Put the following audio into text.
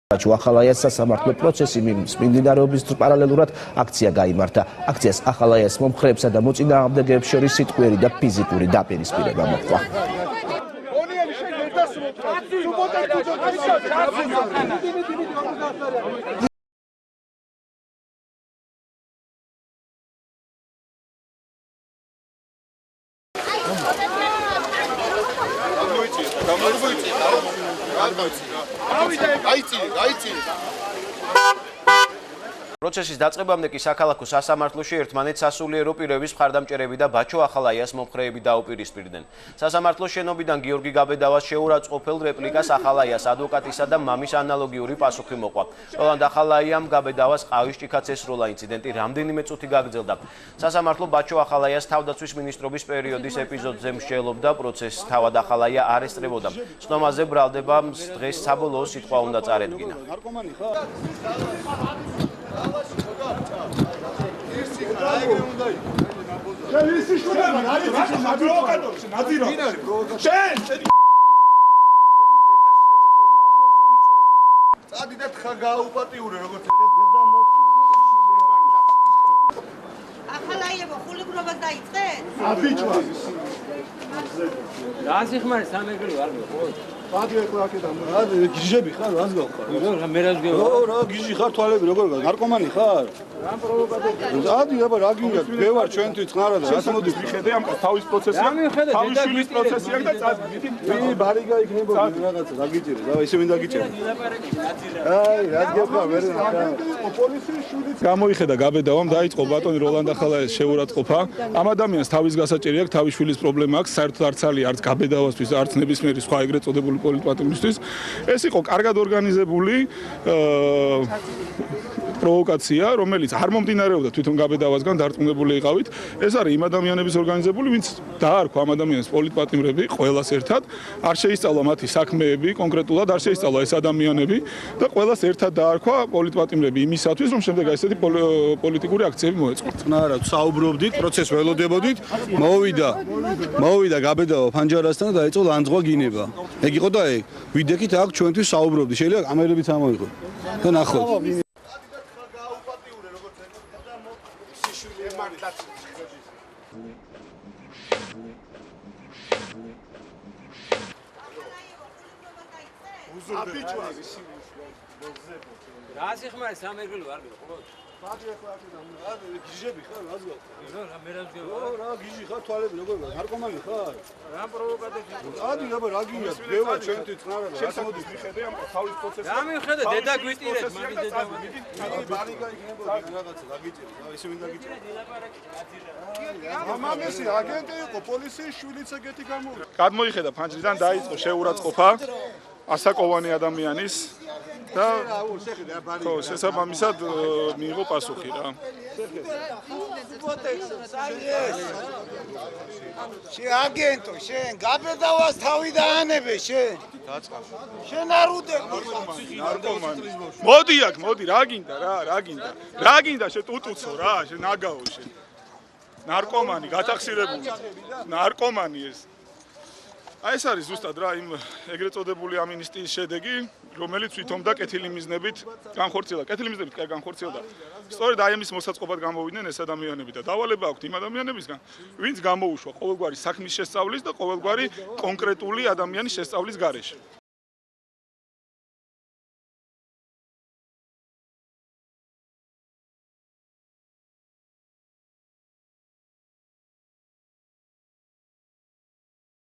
ახალაიას სასამართლო პროცესი მიმდინარეობის პარალელურად აქცია გაიმართა. აქციას ახალაიას მომხრეებსა და მოწინააღმდეგეებს შორის სიტყვიერი და ფიზიკური დაპირისპირება მოჰყვა. პროცესის დაწყებამდე კი საქალაქო სასამართლოში ერთმანეთს სასულიერო პირების მხარდამჭერები და ბაჩო ახალაიას მომხრეები დაუპირისპირდნენ. სასამართლოს შენობიდან გიორგი გაბედავას შეურაცხყოფელ რეპლიკას ახალაიას ადვოკატისა და მამის ანალოგიური პასუხი მოყვა. როლანდ ახალაიამ გაბედავას ყავის ჭიქაც ესროლა ინციდენტი რამდენიმე წუთი გაგრძელდა. სასამართლო ბაჩო ახალაიას თავდაცვის მინისტრობის პერიოდის ეპიზოდზე მსჯელობდა, პროცესს თავად ახალაია არ ესწრებოდა. ცნობაზე ბრალდება დღეს საბოლოო სიტყვა უნდა წარედგინა. ახალაიებო ხულიკრობას დაიწყეთ? აბიჭვა. რასიხმარი სამეგრელო არ ხო? ბადიო ეკლა აქედან. რა გიჟები ხარ? რას გავხარ? მე რას გევა? რა გიჟი ხარ თვალები როგორ გა? ნარკომანი ხარ? რა პროვოკატორი? ადი აბა რა გინდა? მე ვარ ჩვენთვის წყნარა და რას მოდის? მიხედე ამ თავის პროცესია. თავის შვილის პროცესია და წადი. მე ბარიგა იქნება რაღაცა რა გიჭირე? და ისე მინდა გიჭირე. აი რა გევა ვერ რა. პოლიციის შვილიც გამოიხედა გაბედავამ დაიწყო ბატონი როლანდ ახალაიას შეურაცხყოფა. ამ ადამიანს თავის გასაჭერი აქვს, თავის შვილის პრობლემა აქვს, საერთოდ არც ალი არც გაბედავასთვის, არც ნებისმიერი სხვა ეგრეთ წოდებული პოლიტპატიმრისთვის. ეს იყო კარგად ორგანიზებული პროვოკაცია, რომელიც არ მომდინარეობდა თვითონ გაბედავასგან, დარწმუნებული იყავით. ეს არის იმ ადამიანების ორგანიზებული, ვინც დაარქვა ამ ადამიანის პოლიტპატიმრები ყველას ერთად, არ შეისწავლა მათი საქმეები კონკრეტულად, არ შეისწავლა ეს ადამიანები და ყველას ერთად დაარქვა პოლიტპატიმრები იმისათვის, რომ შემდეგ ესეთი პოლიტიკური აქციები მოეწყოთ. წყნარად საუბრობდით, პროცესს ველოდებოდით, მოვიდა გაბედავა ფანჯარასთან და დაიწყო ლანძღვა გინება. ეგ იყო და ეგ ვიდექით აქ ჩვენთვის საუბრობდი. შეიძლება კამერებიც ამოიღო. და ნახოთ. რასიხმარი სამეგრელო არ ხო? ბადიო ეკლა აქედან. რა გიჟები ხარ? რას გავხარ? მე რას გევა? რა გიჟი ხარ თვალები როგორ გა? ნარკომანი ხარ? რა პროვოკატორი? ადი აბა რა გინდა? მე ვარ ჩვენთვის წყნარა და რას მოდის? მიხედე ამ თავის პროცესია. რა მიხედე დედა გვიტირეთ მაგის დედა. მე ბარიგა იქნება რაღაცა რა გიჭირე? და ისე მინდა გიჭირე. მამამისი აგენტი იყო, პოლიციის შვილიც ეგეთი გამოვიდა. გადმოიხედა ფანჯრიდან დაიწყო შეურაცხყოფა ასაკოვანი ადამიანის და ხო, შესაბამისად მიიღო პასუხი რა. შენ აგენტო, შენ გაბედავას თავი დაანებე შენ. შენ არ უდები. მოდი აქ, მოდი, რა გინდა რა, რა გინდა? რა გინდა შენ ტუტუცო რა, შენ ნაგაო შენ. ნარკომანი, გათახსირებული. ნარკომანი ეს. აი ეს არის ზუსტად რა იმ ეგრეთ წოდებული ამინისტიის შედეგი, რომელიც ვითომდა კეთილი მიზნებით განხორციელდა. კეთილი მიზნებით კი განხორციელდა. სწორედ აი ამის მოსაწყობად გამოვიდნენ ეს ადამიანები და დავალება აქვთ იმ ადამიანებისგან, ვინც გამოუშვა ყოველგვარი საქმის შესწავლის და ყოველგვარი კონკრეტული ადამიანის შესწავლის გარეშე.